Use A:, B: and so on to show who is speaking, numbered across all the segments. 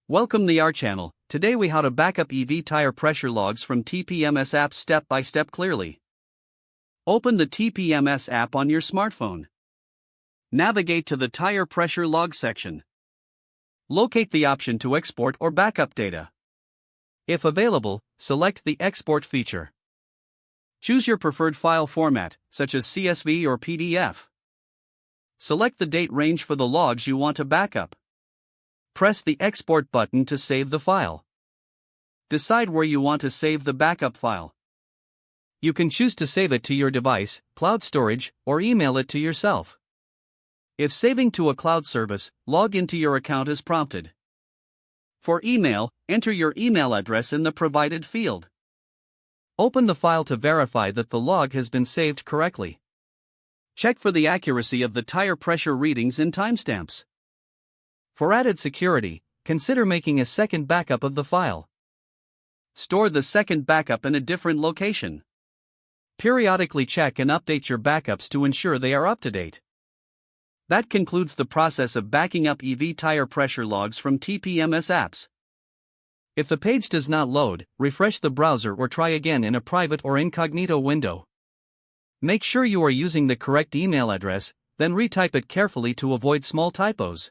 A: Welcome to our channel. Today we how to backup EV tire pressure logs from TPMS app step by step clearly. Open the TPMS app on your smartphone. Navigate to the tire pressure log section. Locate the option to export or backup data. If available, select the export feature. Choose your preferred file format, such as CSV or PDF. Select the date range for the logs you want to backup. Press the Export button to save the file. Decide where you want to save the backup file. You can choose to save it to your device, cloud storage, or email it to yourself. If saving to a cloud service, log into your account as prompted. For email, enter your email address in the provided field. Open the file to verify that the log has been saved correctly. Check for the accuracy of the tire pressure readings and timestamps. For added security, consider making a second backup of the file. Store the second backup in a different location. Periodically check and update your backups to ensure they are up to date. That concludes the process of backing up EV tire pressure logs from TPMS apps. If the page does not load, refresh the browser or try again in a private or incognito window. Make sure you are using the correct email address, then retype it carefully to avoid small typos.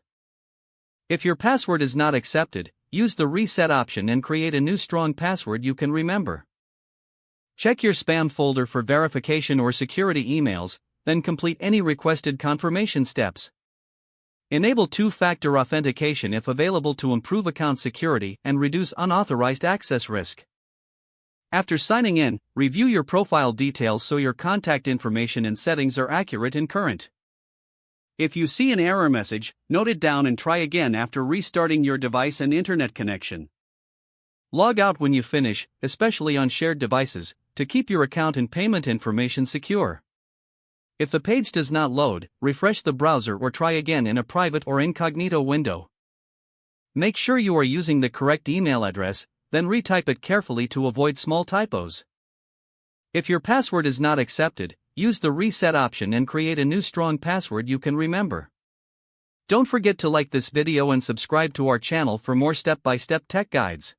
A: If your password is not accepted, use the reset option and create a new strong password you can remember. Check your spam folder for verification or security emails, then complete any requested confirmation steps. Enable two-factor authentication if available to improve account security and reduce unauthorized access risk. After signing in, review your profile details so your contact information and settings are accurate and current. If you see an error message, note it down and try again after restarting your device and internet connection. Log out when you finish, especially on shared devices, to keep your account and payment information secure. If the page does not load, refresh the browser or try again in a private or incognito window. Make sure you are using the correct email address, then retype it carefully to avoid small typos. If your password is not accepted, use the reset option and create a new strong password you can remember. Don't forget to like this video and subscribe to our channel for more step-by-step tech guides.